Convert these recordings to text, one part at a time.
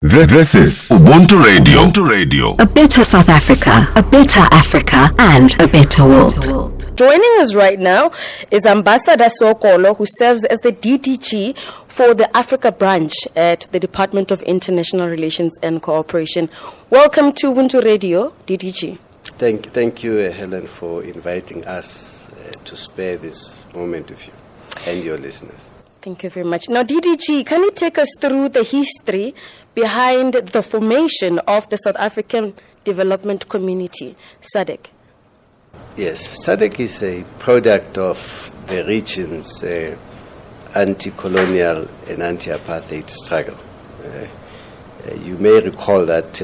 This is Ubuntu Radio. Ubuntu Radio. A better South Africa, a better Africa, and a better world. Joining us right now is Ambassador Seokolo, who serves as the DDG for the Africa branch at the Department of International Relations and Cooperation. Welcome to Ubuntu Radio, DDG. Thank you, Helen, for inviting us to spare this moment with you and your listeners. Thank you very much. Now, DDG, can you take us through the history behind the formation of the South African Development Community, SADC? Yes, SADC is a product of the region's anti-colonial and anti-apartheid struggle. You may recall that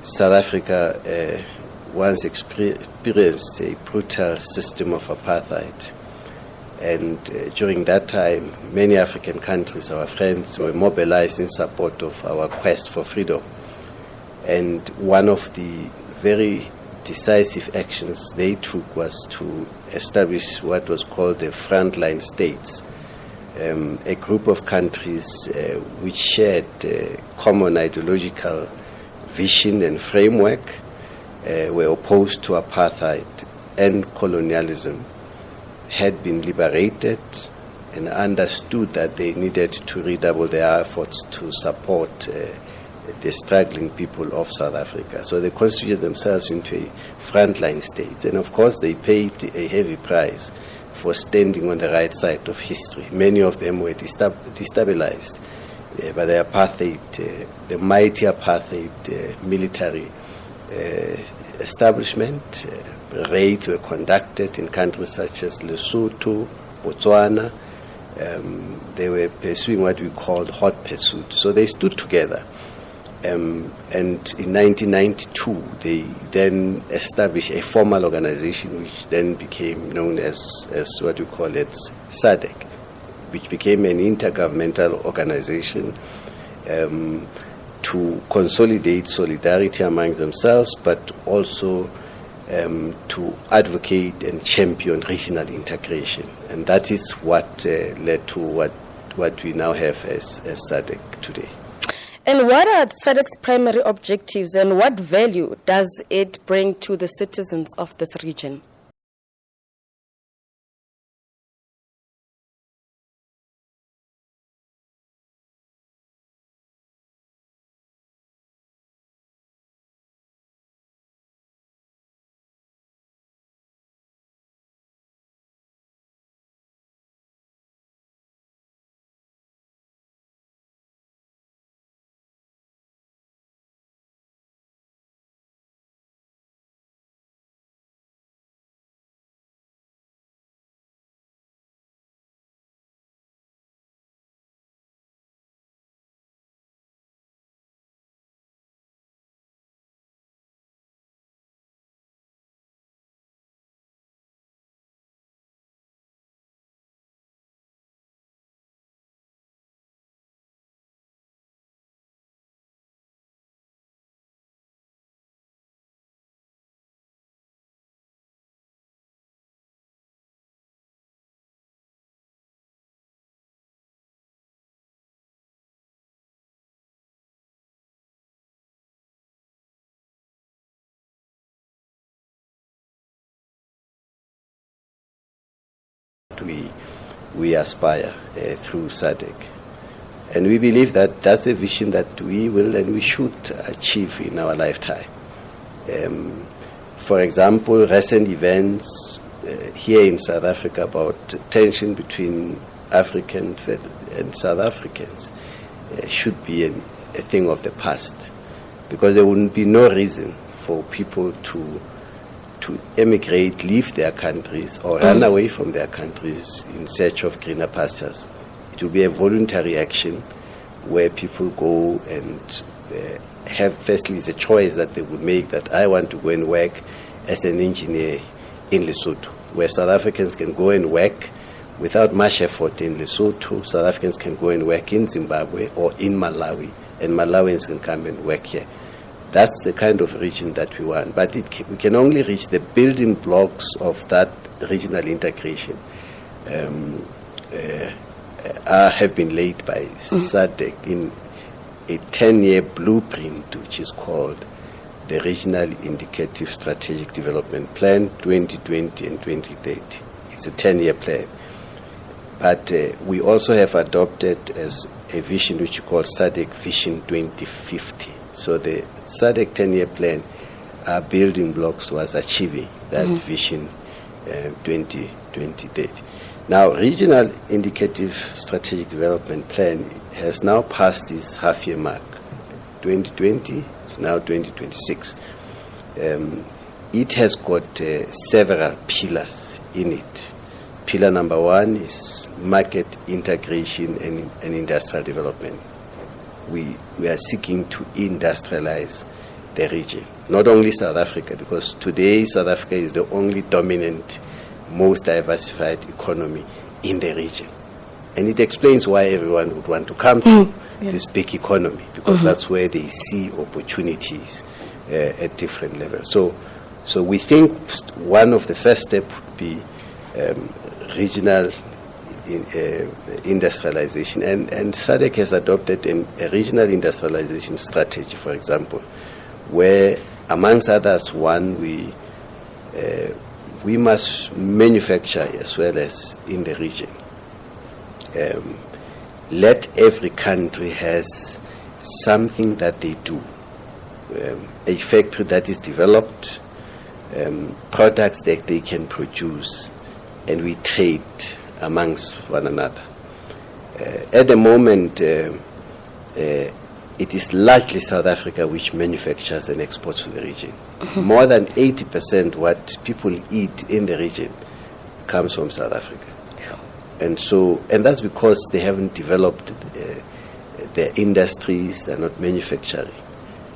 South Africa once experienced a brutal system of apartheid. And during that time, many African countries, our friends, were mobilized in support of our quest for freedom. And one of the very decisive actions they took was to establish what was called the frontline states, a group of countries which shared common ideological vision and framework, were opposed to apartheid and colonialism, had been liberated and understood that they needed to redouble their efforts to support the struggling people of South Africa. So they constituted themselves into a frontline state. And of course, they paid a heavy price for standing on the right side of history. Many of them were destabilized by the apartheid, the mighty apartheid military establishment. Raids were conducted in countries such as Lesotho, Botswana. They were pursuing what we called hot pursuit. So they stood together. And in 1992, they then established a formal organization which then became known as what we call it SADC, which became an intergovernmental organization to consolidate solidarity among themselves, but also to advocate and champion regional integration. And that is what led to what we now have as SADC today. And what are SADC's primary objectives and what value does it bring to the citizens of this region? We aspire through SADC. And we believe that that's a vision that we will and we should achieve in our lifetime. For example, recent events here in South Africa about tension between Africans and South Africans should be a thing of the past, because there would be no reason for people to emigrate, leave their countries, or run away from their countries in search of greener pastures. It will be a voluntary action where people go and have, firstly, it's a choice that they would make that I want to go and work as an engineer in Lesotho, where South Africans can go and work without much effort in Lesotho. South Africans can go and work in Zimbabwe or in Malawi, and Malawians can come and work here. That's the kind of region that we want. But we can only reach the building blocks of that regional integration have been laid by SADC a 10-year blueprint, which is called the Regional Indicative Strategic Development Plan 2020 and 2030. It's a 10-year plan. But we also have adopted as a vision which we call SADC Vision 2050. So the SADC 10-year plan are building blocks towards achieving that vision 2030. Now, Regional Indicative Strategic Development Plan has now passed its half-year mark. 2020, it's now 2026. It has got several pillars in it. Pillar number 1 is market integration and industrial development. We are seeking to industrialize the region, not only South Africa, because today South Africa is the only dominant, most diversified economy in the region. And it explains why everyone would want to come to this big economy, because that's where they see opportunities at different levels. So we think one of the first steps would be regional industrialization. And SADC has adopted a regional industrialization strategy, for example, where, amongst others, one, we must manufacture as well as in the region. Let every country has something that they do, a factory that is developed, products that they can produce, and we trade amongst one another. At the moment, it is largely South Africa which manufactures and exports to the region. More than 80% what people eat in the region comes from South Africa. And that's because they haven't developed their industries, they're not manufacturing.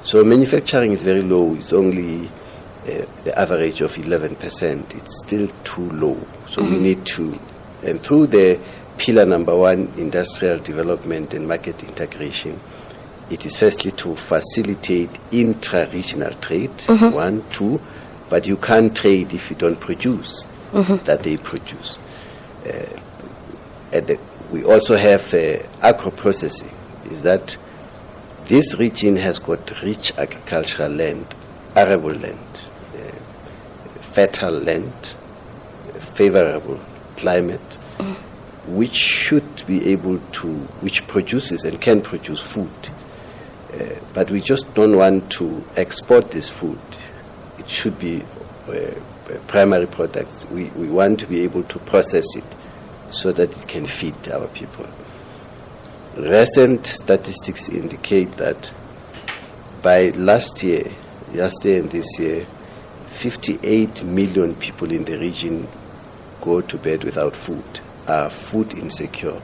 So manufacturing is very low. It's only the average of 11%. It's still too low. So we need to, and through the pillar number 1, industrial development and market integration, it is firstly to facilitate intra-regional trade, 1, 2, but you can't trade if you don't produce that they produce. We also have agro-processing, is that this region has got rich agricultural land, arable land, fertile land, favorable climate, which should be able to, which produces and can produce food. But we just don't want to export this food. It should be primary products. We want to be able to process it so that it can feed our people. Recent statistics indicate that by last year and this year, 58 million people in the region go to bed without food, are food insecure.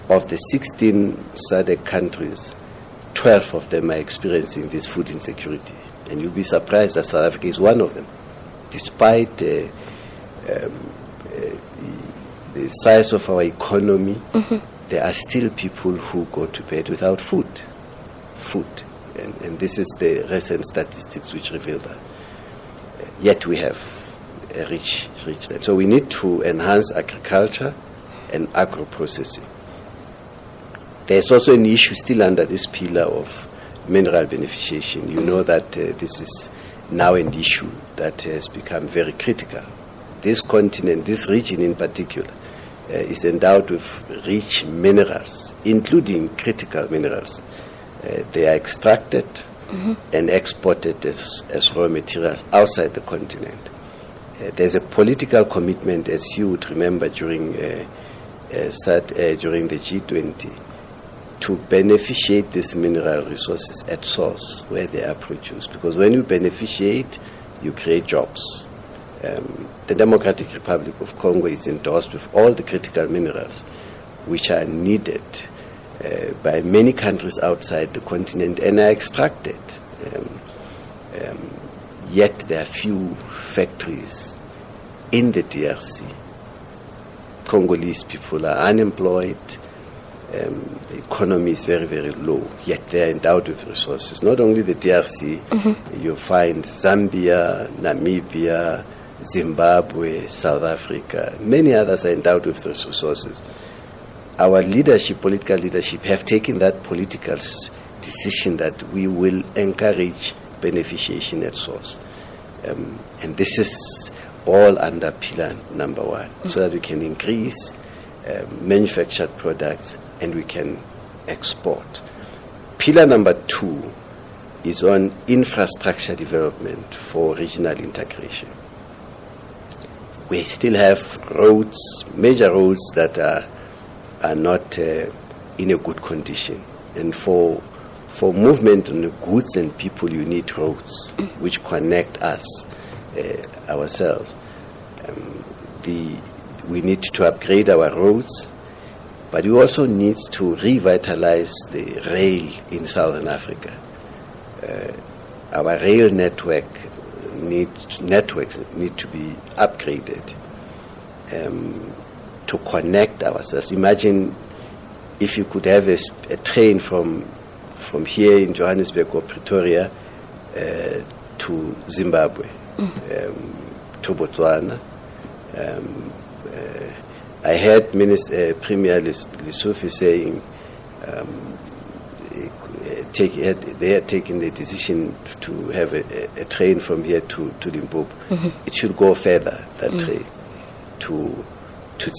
Of the 16 SADC countries, 12 of them are experiencing this food insecurity. And you'll be surprised that South Africa is one of them. Despite the size of our economy, there are still people who go to bed without food. And this is the recent statistics which reveal that. Yet we have a rich land. So we need to enhance agriculture and agro-processing. There's also an issue still under this pillar of mineral beneficiation. You know that this is now an issue that has become very critical. This continent, this region in particular, is endowed with rich minerals, including critical minerals. They are extracted and exported as raw materials outside the continent. There's a political commitment, as you would remember during the G20, to beneficiate these mineral resources at source where they are produced. Because when you beneficiate, you create jobs. The Democratic Republic of Congo is endorsed with all the critical minerals which are needed by many countries outside the continent and are extracted. Yet there are few factories in the DRC. Congolese people are unemployed. The economy is very, very low, yet they are endowed with resources. Not only the DRC, you find Zambia, Namibia, Zimbabwe, South Africa, many others are endowed with those resources. our leadership, political leadership, have taken that political decision that we will encourage beneficiation at source. And this is all under pillar number 1, so that we can increase manufactured products and we can export. Pillar number 2 is on infrastructure development for regional integration. We still have roads, major roads that are not in a good condition. And for movement on the goods and people, you need roads which connect us, ourselves. We need to upgrade our roads, but we also need to revitalize the rail in Southern Africa. Our rail networks need to be upgraded to connect ourselves. Imagine if you could have a train from here in Johannesburg or Pretoria to Zimbabwe, to Botswana. I heard Premier Lesotho saying they had taken the decision to have a train from here to Limpopo. It should go further, that train, to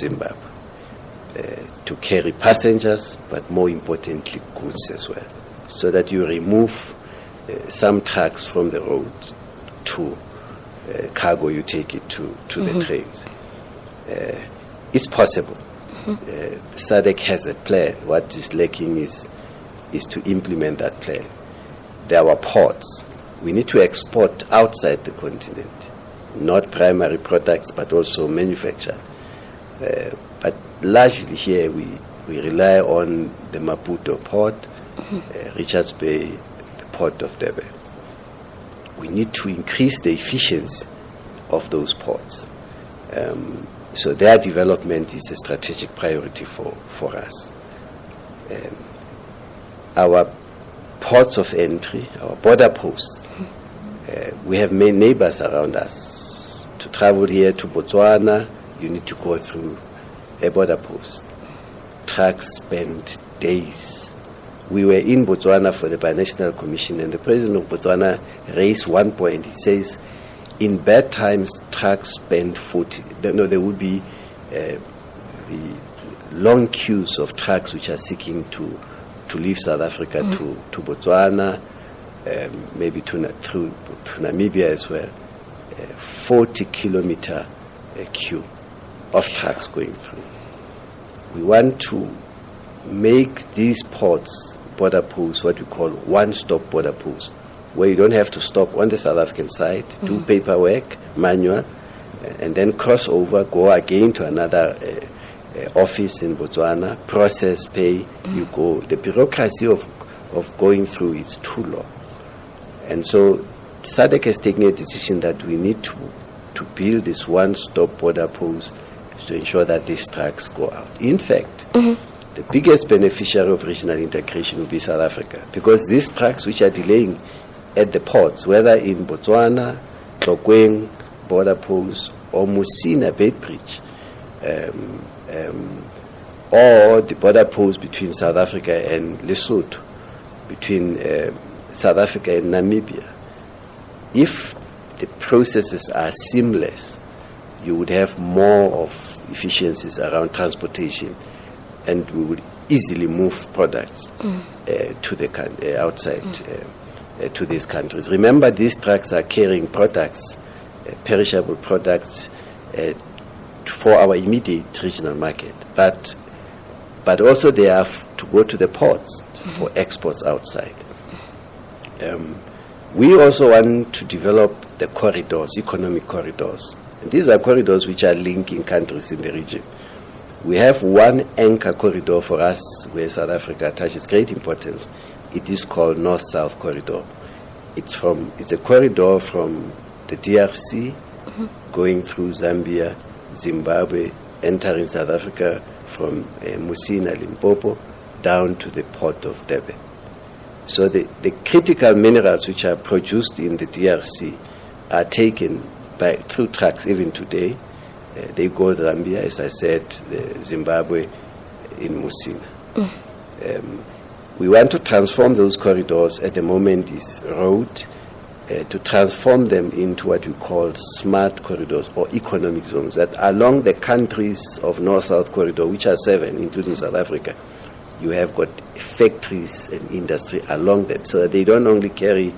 Zimbabwe, to carry passengers, but more importantly, goods as well, so that you remove some trucks from the road to cargo, you take it to the trains. It's possible. SADC has a plan. What is lacking is to implement that plan. There are ports. We need to export outside the continent, not primary products, but also manufacture. But largely here we rely on the Maputo port, Richards Bay, the port of Durban. We need to increase the efficiency of those ports. So their development is a strategic priority for us. Our ports of entry, our border posts, we have many neighbors around us. To travel here to Botswana, you need to go through a border post. Trucks spend days. We were in Botswana for the Binational Commission, and the president of Botswana raised one point. He says, in bad times, trucks spend 40. There would be the long queues of trucks which are seeking to leave South Africa to Botswana, maybe to Namibia as well. 40-kilometer queue of trucks going through. We want to make these ports, border posts, what we call one-stop border posts, where you don't have to stop on the South African side, do paperwork, manual, and then cross over, go again to another office in Botswana, process, pay, you go. The bureaucracy of going through is too long. And so SADC has taken a decision that we need to build this one-stop border post to ensure that these trucks go out. In fact, the biggest beneficiary of regional integration will be South Africa, because these trucks which are delaying at the ports, whether in Botswana, Tlokweng, border post, or Musina, Beitbridge, or the border post between South Africa and Lesotho, between South Africa and Namibia. If the processes are seamless, you would have more of efficiencies around transportation, and we would easily move products to the outside to these countries. Remember, these trucks are carrying products, perishable products, for our immediate regional market, but also they have to go to the ports for exports outside. We also want to develop the corridors, economic corridors. And these are corridors which are linking countries in the region. We have one anchor corridor for us where South Africa attaches great importance. It is called North-South Corridor. It's a corridor from the DRC, going through Zambia, Zimbabwe, entering South Africa from Musina, Limpopo, down to the port of Durban. So the critical minerals which are produced in the DRC are taken through trucks even today. They go to Zambia, as I said, Zimbabwe, in Musina. We want to transform those corridors. At the moment is road, to transform them into what we call smart corridors or economic zones, that along the countries of North-South corridor, which are 7, including South Africa, you have got factories and industry along them, so that they don't only carry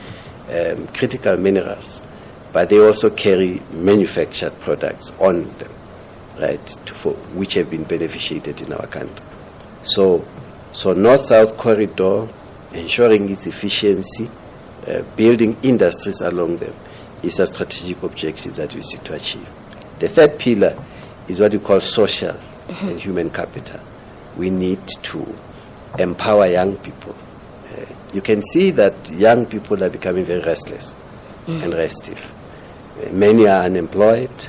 critical minerals, but they also carry manufactured products on them, right, for which have been beneficiated in our country. So North-South corridor, ensuring its efficiency, building industries along them, is a strategic objective that we seek to achieve. The third pillar is what we call social and human capital. We need to empower young people. You can see that young people are becoming very restless and restive. Many are unemployed.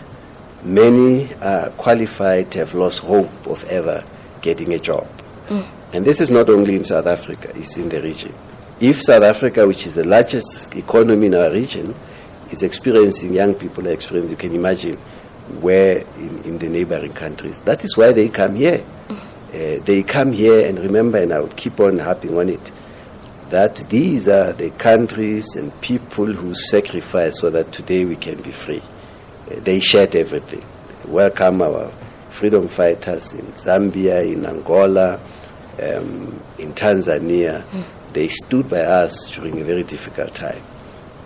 Many are qualified, have lost hope of ever getting a job. And this is not only in South Africa, it's in the region. If South Africa, which is the largest economy in our region, is experiencing, young people are experiencing, you can imagine where in the neighboring countries. That is why they come here. They come here, and remember, and I will keep on harping on it, that these are the countries and people who sacrifice so that today we can be free. They shed everything. Welcome our freedom fighters in Zambia, in Angola, in Tanzania. They stood by us during a very difficult time.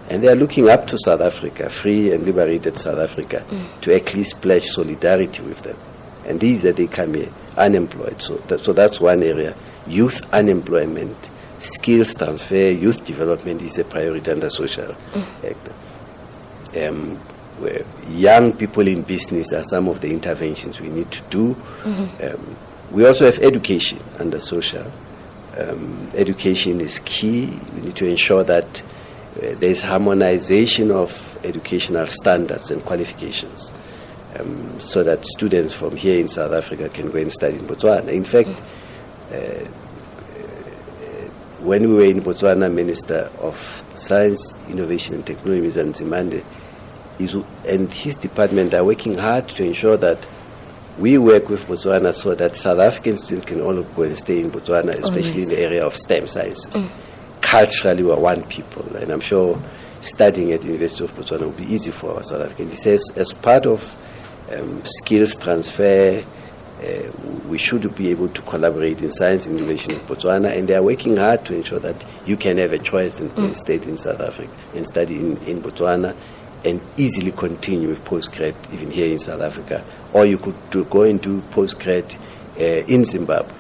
And they are looking up to South Africa, free and liberated South Africa, to at least pledge solidarity with them. And these that they come here, unemployed. So that's one area. Youth unemployment, skills transfer, youth development is a priority under social act. Where young people in business are some of the interventions we need to do. We also have education under social. Education is key. We need to ensure that there is harmonization of educational standards and qualifications, so that students from here in South Africa can go and study in Botswana. In fact, when we were in Botswana, Minister of Science, Innovation and Technology, Mr. Nzimande, and his department are working hard to ensure that we work with Botswana so that South African students can all go and stay in Botswana, especially in the area of STEM sciences. Culturally, we're one people, and I'm sure studying at the University of Botswana will be easy for our South Africans. He says, as part of skills transfer, we should be able to collaborate in science and innovation with Botswana, and they are working hard to ensure that you can have a choice and stay in South Africa and study in Botswana, and easily continue with postgrad even here in South Africa, or you could go and do postgrad in Zimbabwe.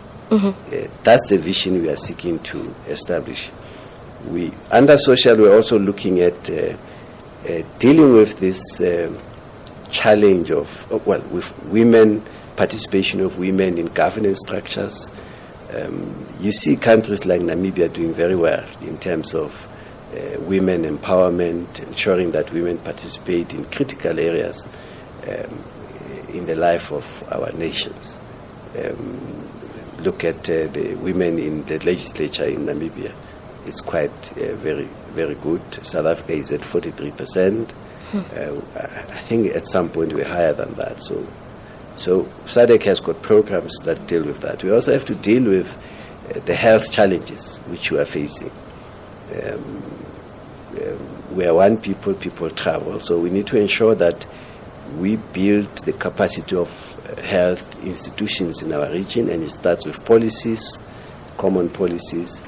That's the vision we are seeking to establish. Under social, we're also looking at dealing with this challenge with women, participation of women in governance structures. You see countries like Namibia doing very well in terms of women empowerment, ensuring that women participate in critical areas in the life of our nations. Look at the women in the legislature in Namibia. It's quite very, very good. South Africa is at 43%. I think at some point we're higher than that. So SADC has got programs that deal with that. We also have to deal with the health challenges which we are facing. We are one people, people travel. So we need to ensure that we build the capacity of health institutions in our region, and it starts with policies, common policies.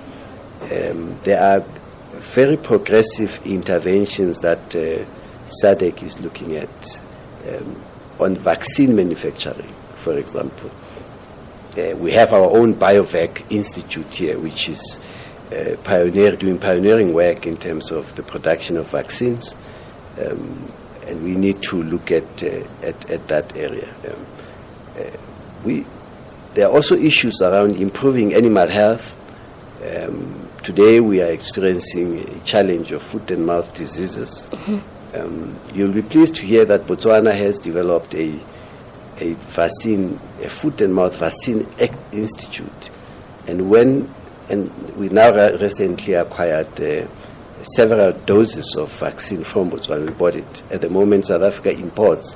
There are very progressive interventions that SADC is looking at on vaccine manufacturing, for example. We have our own BioVac Institute here, which is doing pioneering work in terms of the production of vaccines, and we need to look at that area. There are also issues around improving animal health. Today we are experiencing a challenge of foot and mouth diseases. You'll be pleased to hear that Botswana has developed a foot and mouth vaccine institute, and we now recently acquired several doses of vaccine from Botswana. We bought it. At the moment, South Africa imports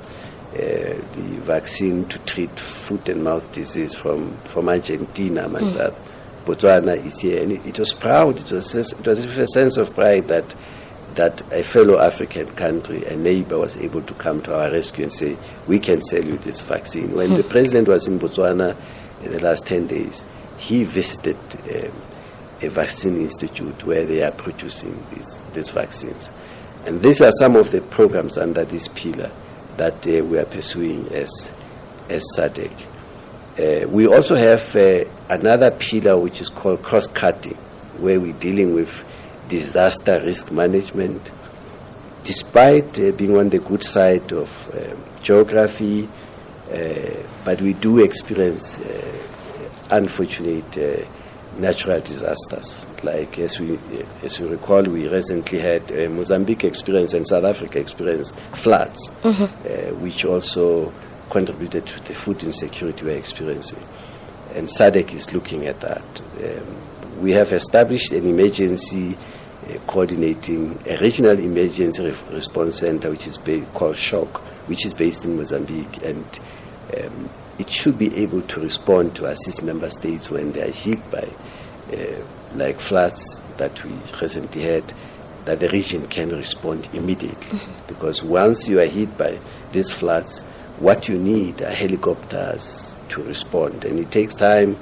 the vaccine to treat foot and mouth disease from Argentina, amongst others. Botswana is here, and it was proud. It was with a sense of pride that a fellow African country, a neighbor, was able to come to our rescue and say, we can sell you this vaccine. When the president was in Botswana in the last 10 days, he visited a vaccine institute where they are producing these vaccines. And these are some of the programs under this pillar that we are pursuing as SADC. We also have another pillar which is called cross-cutting, where we're dealing with disaster risk management. Despite being on the good side of geography, but we do experience unfortunate natural disasters. Like as you recall, we recently had Mozambique experience and South Africa experience floods, which also contributed to the food insecurity we're experiencing. And SADC is looking at that. We have established an emergency coordinating a regional emergency response center, which is called SHOCK, which is based in Mozambique, and it should be able to respond to assist member states when they are hit by like floods that we recently had, that the region can respond immediately. Because once you are hit by these floods, what you need are helicopters to respond, and it takes time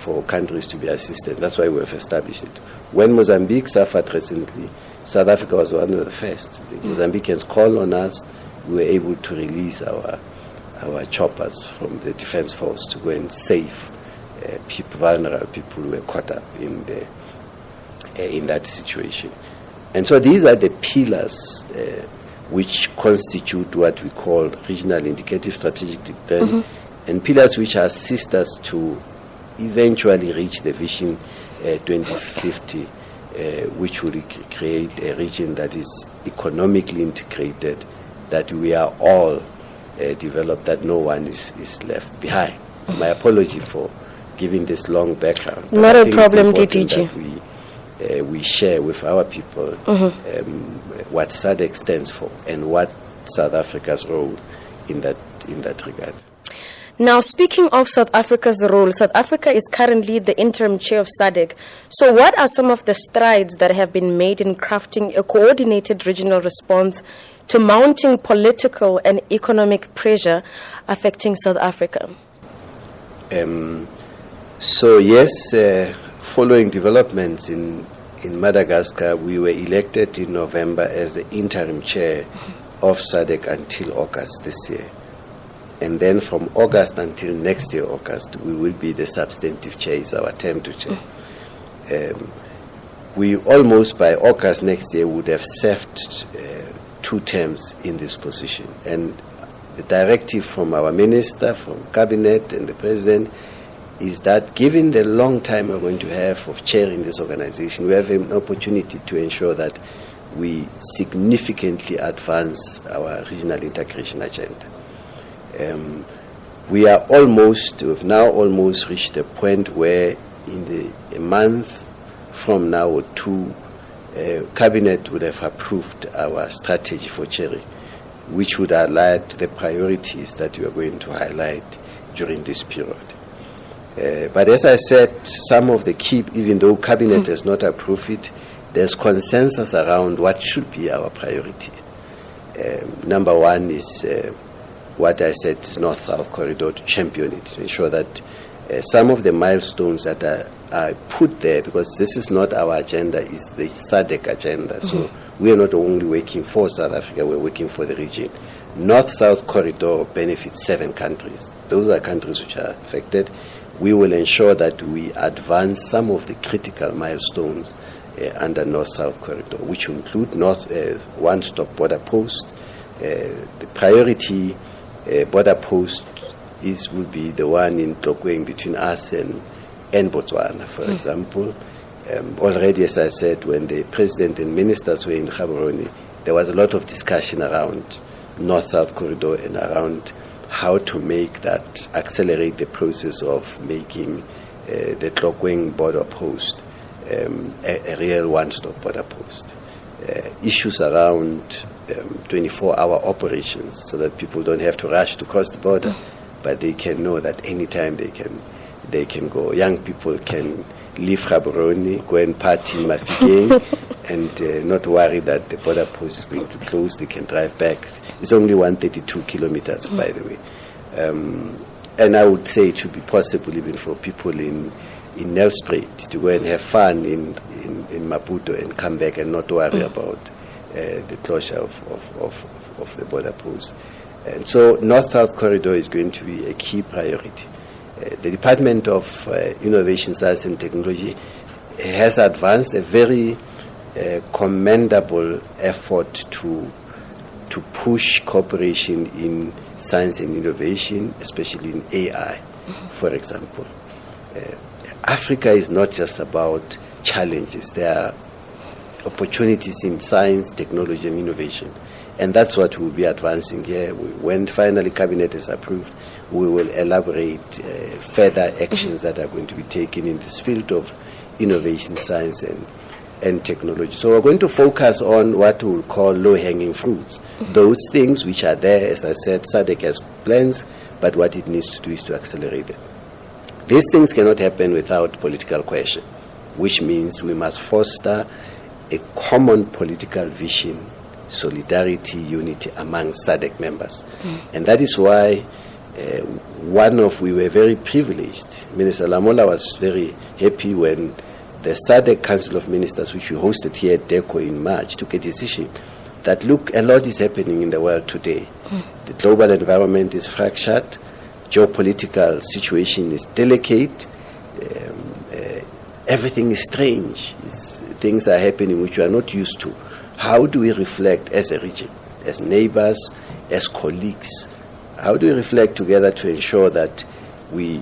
for countries to be assisted. That's why we have established it. When Mozambique suffered recently, South Africa was one of the first. The Mozambicans called on us. We were able to release our choppers from the defense force to go and save people, vulnerable people who were caught up in that situation. And so these are the pillars which constitute what we call regional indicative strategic plan, and pillars which assist us to eventually reach the vision 2050, which will create a region that is economically integrated, that we are all developed, that no one is left behind. My apology for giving this long background. Not a problem, DTG. We share with our people what SADC stands for and what South Africa's role in that regard. Now, speaking of South Africa's role, South Africa is currently the interim chair of SADC. So what are some of the strides that have been made in crafting a coordinated regional response to mounting political and economic pressure affecting South Africa? So yes, following developments in Madagascar, we were elected in November as the interim chair of SADC until August this year. And then from August until next year, August, we will be the substantive chair, is our term to chair. We almost by August next year would have served 2 terms in this position. And the directive from our minister, from cabinet and the president is that given the long time we're going to have of chairing this organization, we have an opportunity to ensure that we significantly advance our regional integration agenda. We've now almost reached a point where in a month from now or 2, Cabinet would have approved our strategy for chairing, which would highlight the priorities that we are going to highlight during this period. But as I said, some of the key, even though Cabinet has not approved it, there's consensus around what should be our priority. Number one is what I said is North-South corridor, to champion it, to ensure that some of the milestones that are put there, because this is not our agenda, it's the SADC agenda. So we are not only working for South Africa, we're working for the region. North-South corridor benefits 7 countries. Those are countries which are affected. We will ensure that we advance some of the critical milestones under North-South corridor, which include one-stop border post. The priority border post will be the one in Tlokwe between us and Botswana, for example. Already, as I said, when the president and ministers were in Gaborone, there was a lot of discussion around North-South corridor and around how to make that, accelerate the process of making the Tlokwe border post a real one-stop border post. Issues around 24-hour operations so that people don't have to rush to cross the border, but they can know that anytime they can go. Young people can leave Gaborone, go and party in Mafikeng, and not worry that the border post is going to close. They can drive back. It's only 132 kilometers, by the way. And I would say it should be possible even for people in Nelspruit to go and have fun in Maputo and come back and not worry about the closure of the border post. And so North-South Corridor is going to be a key priority. The Department of Innovation, Science and Technology has advanced a very commendable effort to push cooperation in science and innovation, especially in AI, for example. Africa is not just about challenges. There are opportunities in science, technology, and innovation. And that's what we'll be advancing here. When finally Cabinet is approved, we will elaborate further actions that are going to be taken in this field of innovation, science, and technology. So we're going to focus on what we'll call low-hanging fruits. Those things which are there, as I said, SADC has plans, but what it needs to do is to accelerate them. These things cannot happen without political cohesion, which means we must foster a common political vision, solidarity, unity among SADC members. And that is why we were very privileged. Minister Lamola was very happy when the SADC Council of Ministers, which we hosted here at DECO in March, took a decision that, look, a lot is happening in the world today. The global environment is fractured, geopolitical situation is delicate, everything is strange. Things are happening which we are not used to. How do we reflect as a region, as neighbors, as colleagues? How do we reflect together to ensure that we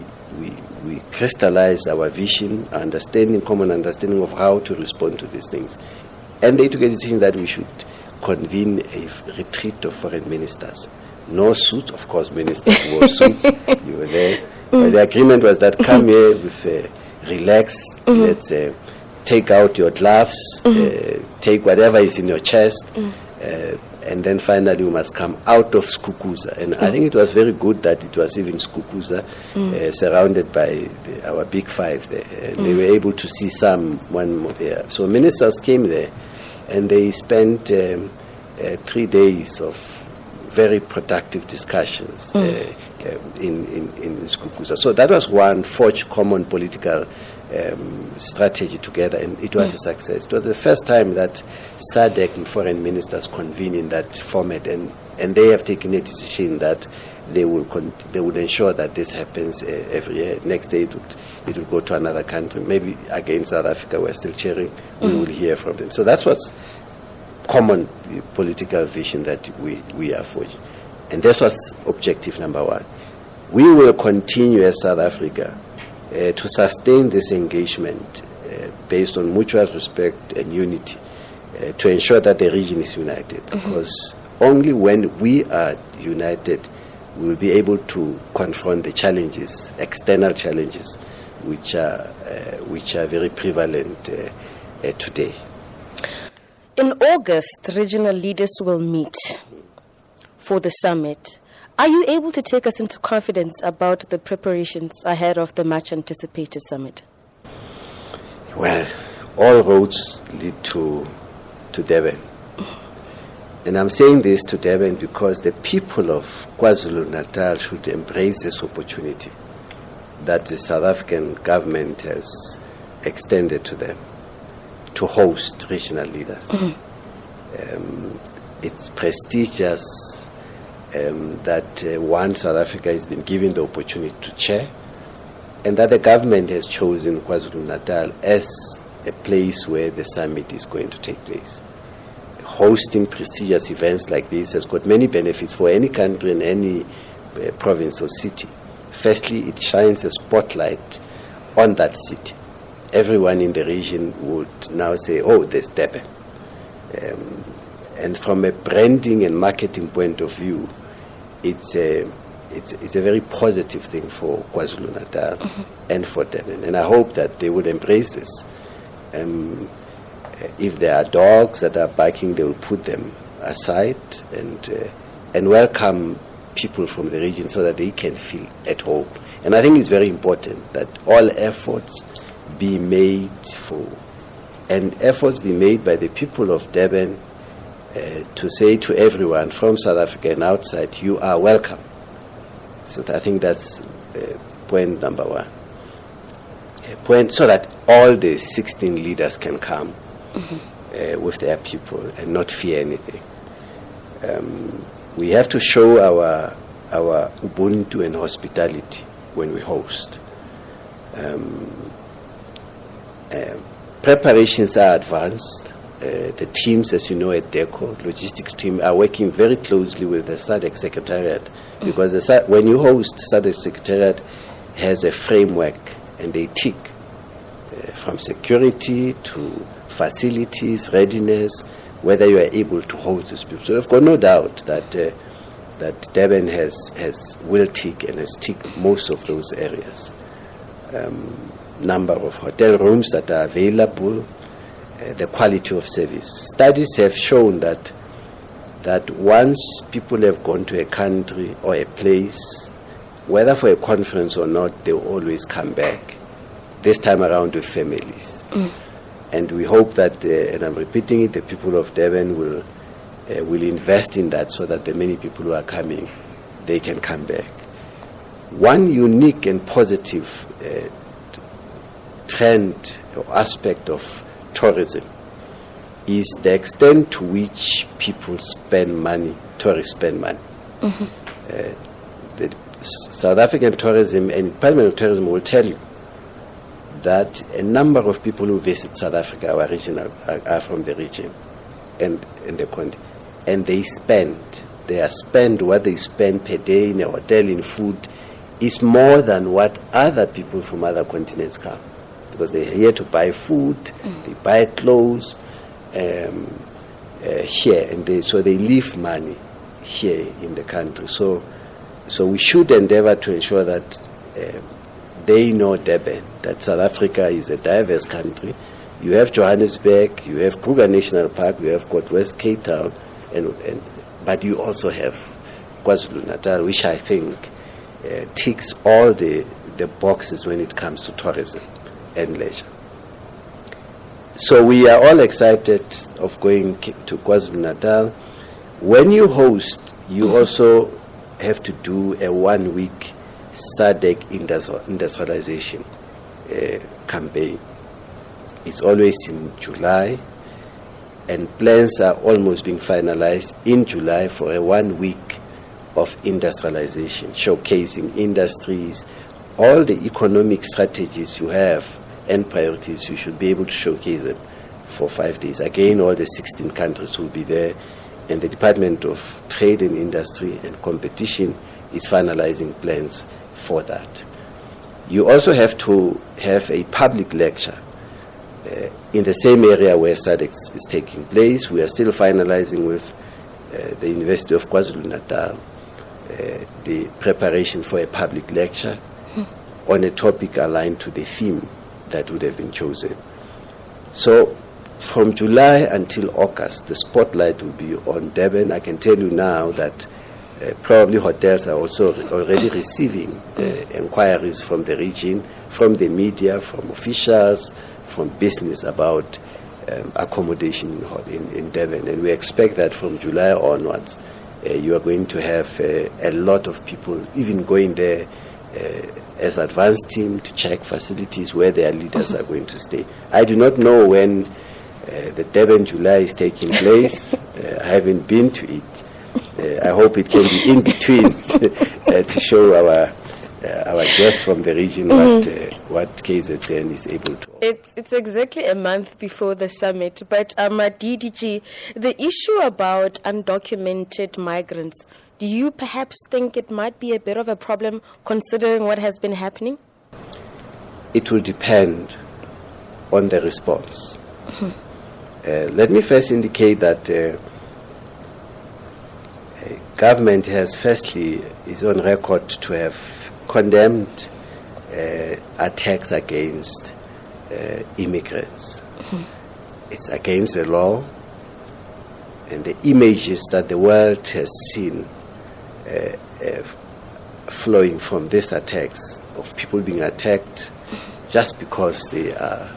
crystallize our vision, common understanding of how to respond to these things? And they took a decision that we should convene a retreat of foreign ministers. No suits, of course, ministers wore suits. You were there. But the agreement was that come here with relax, let's take out your gloves, take whatever is in your chest, and then finally we must come out of Skukuza. And I think it was very good that it was even Skukuza, surrounded by our big five there. And they were able to see one more there. So ministers came there, and they spent 3 days of very productive discussions in Skukuza. So that was one, forge common political strategy together, and it was a success. It was the first time that SADC and foreign ministers convene in that format, and they have taken a decision that they would ensure that this happens every year. Next day it will go to another country, maybe again South Africa. We're still cheering. We will hear from them. So that's what's common political vision that we are forging, and this was objective number one. We will continue as South Africa to sustain this engagement based on mutual respect and unity, to ensure that the region is united. Because only when we are united, we will be able to confront the challenges, external challenges, which are very prevalent today. In August, regional leaders will meet for the summit. Are you able to take us into confidence about the preparations ahead of the much anticipated summit? Well, all roads lead to Durban. And I'm saying this to Durban because the people of KwaZulu-Natal should embrace this opportunity that the South African government has extended to them to host regional leaders. It's prestigious that one, South Africa has been given the opportunity to chair, and that the government has chosen KwaZulu-Natal as a place where the summit is going to take place. Hosting prestigious events like this has got many benefits for any country and any province or city. Firstly, it shines a spotlight on that city. Everyone in the region would now say, oh, there's Durban. And from a branding and marketing point of view, it's a very positive thing for KwaZulu-Natal and for Durban. And I hope that they would embrace this. If there are dogs that are barking, they will put them aside and welcome people from the region so that they can feel at home. And I think it's very important that all efforts be made by the people of Durban to say to everyone from South Africa and outside, you are welcome. So I think that's point number one. So that all the 16 leaders can come with their people and not fear anything. We have to show our Ubuntu and hospitality when we host. Preparations are advanced. The teams, as you know, at DECO, logistics team, are working very closely with the SADC Secretariat because when you host, SADC Secretariat has a framework and they tick from security to facilities, readiness, whether you are able to host these people. So I've got no doubt that Durban will tick and has ticked most of those areas. Number of hotel rooms that are available, the quality of service. Studies have shown that once people have gone to a country or a place, whether for a conference or not, they will always come back, this time around with families. And we hope that, and I'm repeating it, the people of Durban will invest in that so that the many people who are coming, they can come back. One unique and positive trend or aspect of tourism is the extent to which people spend money, tourists spend money. The South African tourism and Department of Tourism will tell you that a number of people who visit South Africa are from the region and the country, and they spend what they spend per day in a hotel in food is more than what other people from other continents come, because they're here to buy food, they buy clothes here, and so they leave money here in the country. So we should endeavor to ensure that they know Durban, that South Africa is a diverse country. You have Johannesburg, you have Kruger National Park, you have got West Cape Town, but you also have KwaZulu-Natal, which I think ticks all the boxes when it comes to tourism and leisure. So we are all excited of going to KwaZulu-Natal. When you host, you also have to do a 1-week SADC industrialization campaign. It's always in July, and plans are almost being finalized in July for a 1 week of industrialization, showcasing industries, all the economic strategies you have and priorities. You should be able to showcase them for 5 days. Again, all the 16 countries will be there, and the Department of Trade and Industry and Competition is finalizing plans for that. You also have to have a public lecture in the same area where SADC is taking place. We are still finalizing with the University of KwaZulu-Natal the preparation for a public lecture on a topic aligned to the theme that would have been chosen. So from July until August, the spotlight will be on Durban. I can tell you now that probably hotels are also already receiving inquiries from the region, from the media, from officials, from business about accommodation in Durban. And we expect that from July onwards, you are going to have a lot of people even going there as advanced team to check facilities where their leaders are going to stay. I do not know when the Durban July is taking place. I haven't been to it. I hope it can be in between to show our guests from the region what KZN is able to. It's exactly a month before the summit, but DDG, the issue about undocumented migrants, do you perhaps think it might be a bit of a problem considering what has been happening? It will depend on the response. Let me first indicate that government has firstly is on record to have condemned attacks against immigrants. It's against the law. and the images that the world has seen flowing from these attacks, of people being attacked just because they are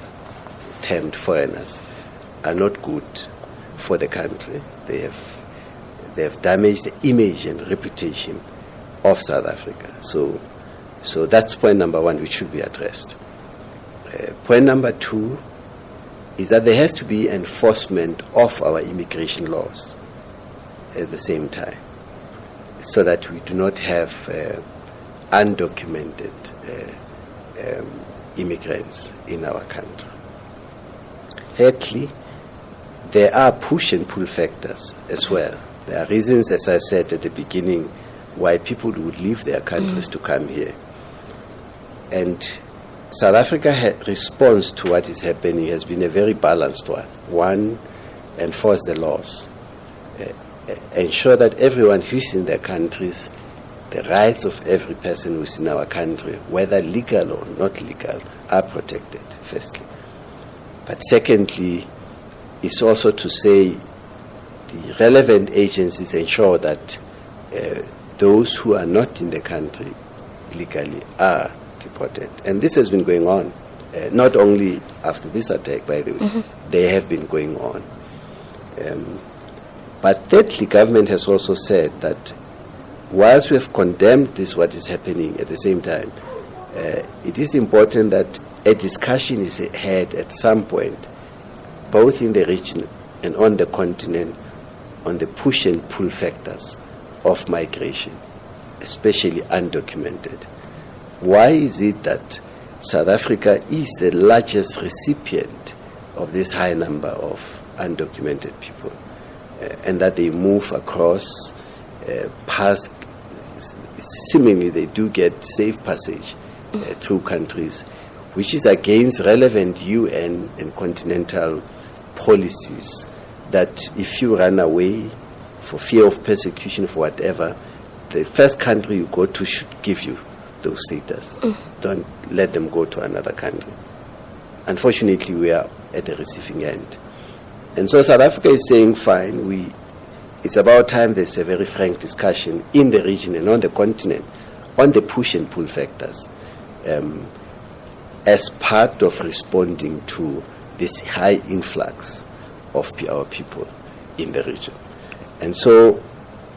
termed foreigners, are not good for the country. They have damaged the image and reputation of South Africa. So that's point number one, which should be addressed. Point number two is that there has to be enforcement of our immigration laws at the same time, so that we do not have undocumented immigrants in our country. Thirdly, there are push and pull factors as well. There are reasons, as I said at the beginning, why people would leave their countries to come here. And South Africa's response to what is happening has been a very balanced one. One, enforce the laws. Ensure that everyone who's in their countries, the rights of every person who's in our country, whether legal or not legal, are protected, firstly. But secondly, is also to say the relevant agencies ensure that those who are not in the country legally are deported. And this has been going on, not only after this attack, by the way, they have been going on. But thirdly, government has also said that whilst we have condemned this, what is happening at the same time, it is important that a discussion is had at some point, both in the region and on the continent, on the push and pull factors of migration, especially undocumented. Why is it that South Africa is the largest recipient of this high number of undocumented people, and that they move across, past, seemingly they do get safe passage through countries, which is against relevant UN and continental policies that if you run away for fear of persecution, for whatever, the first country you go to should give you those status. Don't let them go to another country. Unfortunately, we are at the receiving end. And so South Africa is saying, fine, it's about time there's a very frank discussion in the region and on the continent on the push and pull factors as part of responding to this high influx of our people in the region. And so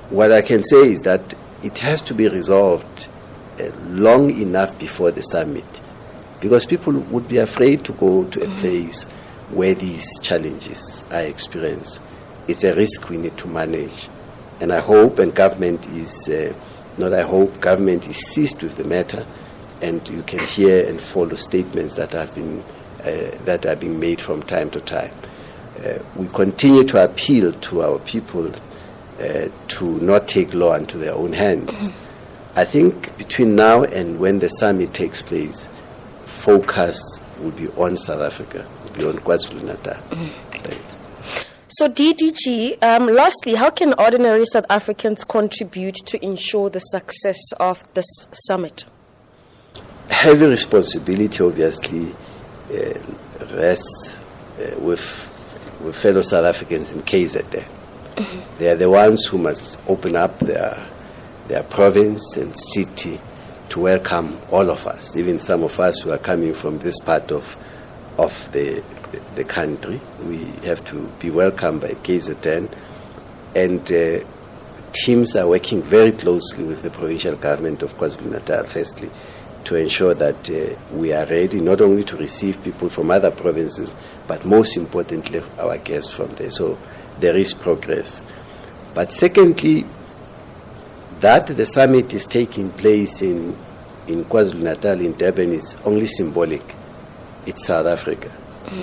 what I can say is that it has to be resolved long enough before the summit, because people would be afraid to go to a place where these challenges are experienced. It's a risk we need to manage. And I hope, and government is, government is seized with the matter, and you can hear and follow statements that have been that are being made from time to time. We continue to appeal to our people to not take law into their own hands. I think between now and when the summit takes place, focus will be on South Africa, will be on KwaZulu-Natal. So DDG, lastly, how can ordinary South Africans contribute to ensure the success of this summit? Heavy responsibility, obviously, rests with fellow South Africans in KZN. They are the ones who must open up their province and city to welcome all of us, even some of us who are coming from this part of the country. We have to be welcomed by KZN, and teams are working very closely with the provincial government of KwaZulu-Natal, firstly, to ensure that we are ready not only to receive people from other provinces, but most importantly, our guests from there. So there is progress. But secondly, that the summit is taking place in KwaZulu-Natal, in Durban, is only symbolic. It's South Africa,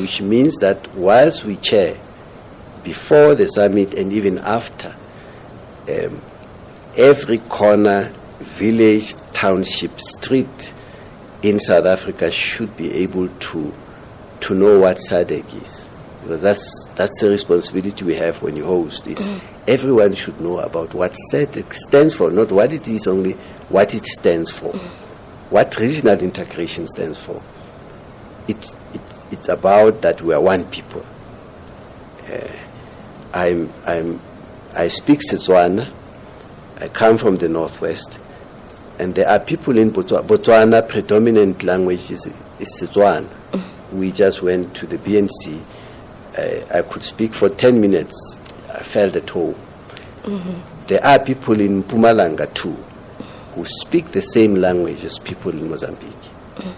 which means that whilst we chair before the summit and even after, every corner, village, township, street in South Africa should be able to know what SADC is. Because that's the responsibility we have when you host this. Everyone should know about what SADC stands for, not what it is only, what it stands for, what regional integration stands for. It's about that we are one people. I speak Setswana. I come from the northwest, and there are people in Botswana. Botswana predominant language is Setswana. We just went to the BNC. I could speak for 10 minutes. I felt at home. There are people in Mpumalanga too who speak the same language as people in Mozambique.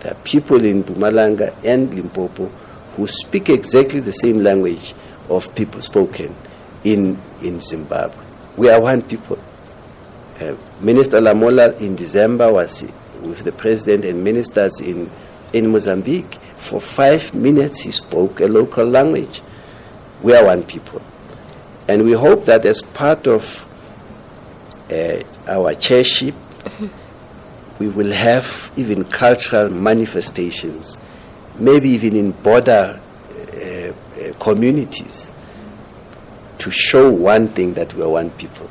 There are people in Mpumalanga and Limpopo who speak exactly the same language of people spoken in Zimbabwe. We are one people. Minister Lamola in December was with the president and ministers in Mozambique. For 5 minutes he spoke a local language. We are one people. And we hope that as part of our chairship, we will have even cultural manifestations, maybe even in border communities, to show one thing, that we are one people.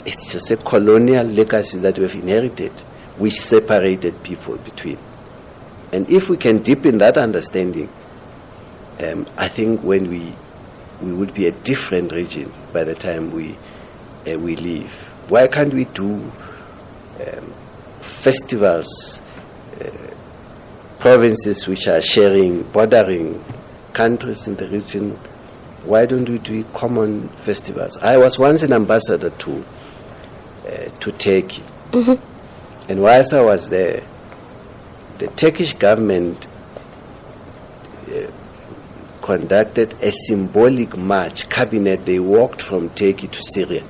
It's just a colonial legacy that we have inherited, which separated people between. And if we can deepen that understanding, I think when we would be a different region by the time we leave. Why can't we do festivals, provinces which are sharing, bordering countries in the region? Why don't we do common festivals? I was once an ambassador to Turkey. And whilst I was there, the Turkish government conducted a symbolic march, cabinet. They walked from Turkey to Syria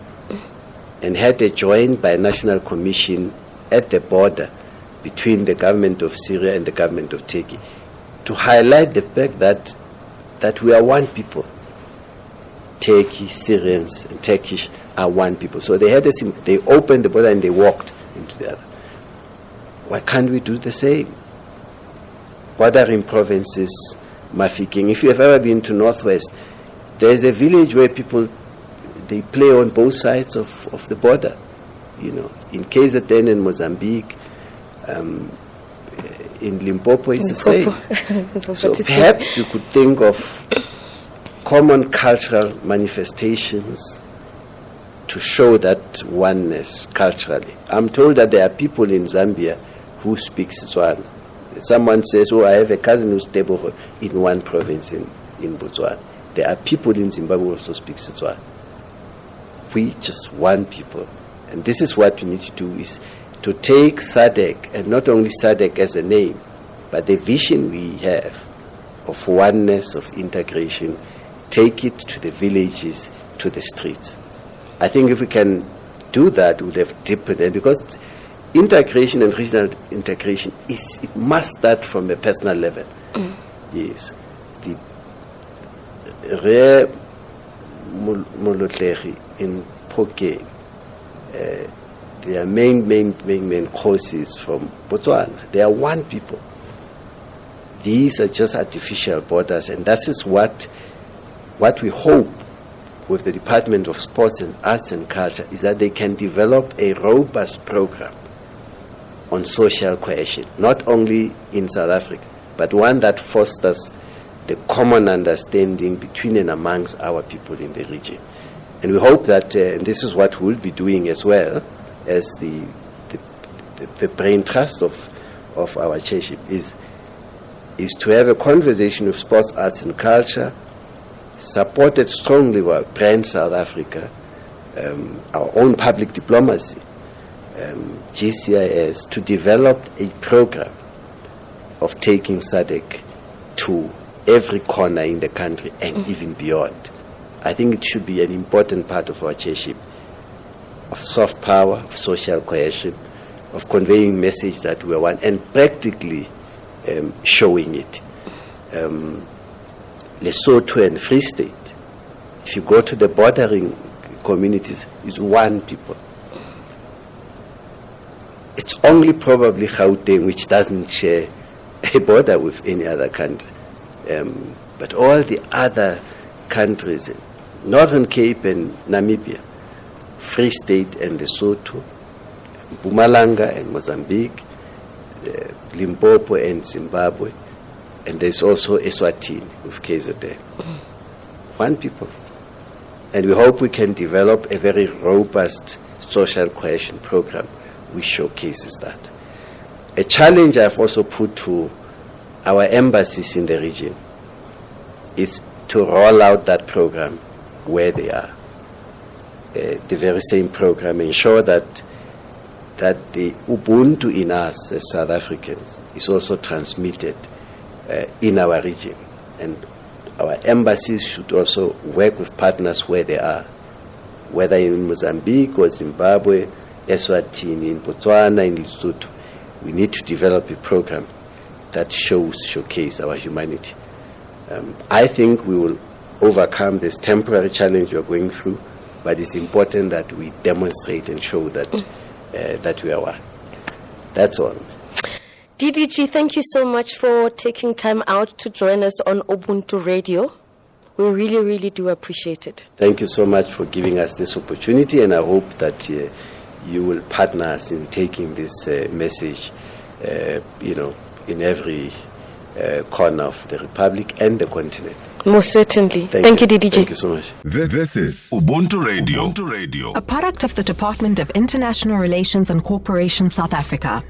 and had a joint binational commission at the border between the government of Syria and the government of Turkey to highlight the fact that we are one people. Turkey, Syrians, and Turkish are one people. So they had they opened the border and they walked into the other. Why can't we do the same? Bordering provinces, Mafikeng. If you have ever been to Northwest, there's a village where people, they play on both sides of the border. You know, in KZN and Mozambique, in Limpopo it's the same. So perhaps you could think of common cultural manifestations to show that oneness culturally. I'm told that there are people in Zambia who speak Setswana. Someone says, oh, I have a cousin who's Tebogo in one province in Botswana. There are people in Zimbabwe who also speak Setswana. We just one people. And this is what we need to do, is to take SADC, and not only SADC as a name, but the vision we have of oneness, of integration, take it to the villages, to the streets. I think if we can do that, we would have deepened it, because integration and regional integration it must start from a personal level. Yes. The rare Molotleri in Poke, their main causes from Botswana. They are one people. These are just artificial borders, and that is what we hope with the Department of Sports and Arts and Culture, is that they can develop a robust program on social cohesion, not only in South Africa, but one that fosters the common understanding between and amongst our people in the region. And we hope that, and this is what we'll be doing as well as the brain trust of our chairship, is to have a conversation with sports, arts and culture, supported strongly by Brand South Africa, our own public diplomacy, GCIS, to develop a program of taking SADC to every corner in the country and even beyond. I think it should be an important part of our chairship, of soft power, of social cohesion, of conveying message that we are one, and practically showing it. Lesotho and Free State, if you go to the bordering communities, is one people. It's only probably Gauteng which doesn't share a border with any other country. But all the other countries, Northern Cape and Namibia, Free State and Lesotho, Mpumalanga and Mozambique, Limpopo and Zimbabwe, and there's also Eswatini with KZN. One people. And we hope we can develop a very robust social cohesion program which showcases that. A challenge I've also put to our embassies in the region is to roll out that program where they are. The very same program, ensure that the Ubuntu in us as South Africans is also transmitted in our region. And our embassies should also work with partners where they are, whether in Mozambique or Zimbabwe, Eswatini, in Botswana, in Lesotho. We need to develop a program that showcase our humanity. I think we will overcome this temporary challenge you're going through, but it's important that we demonstrate and show that that we are one. That's all. DDG, thank you so much for taking time out to join us on Ubuntu Radio. We really, really do appreciate it. Thank you so much for giving us this opportunity, and I hope that you will partner us in taking this message, in every corner of the Republic and the continent. Most certainly. Thank you, DDG. Thank you so much. This is Ubuntu Radio. Ubuntu Radio. A product of the Department of International Relations and Cooperation, South Africa.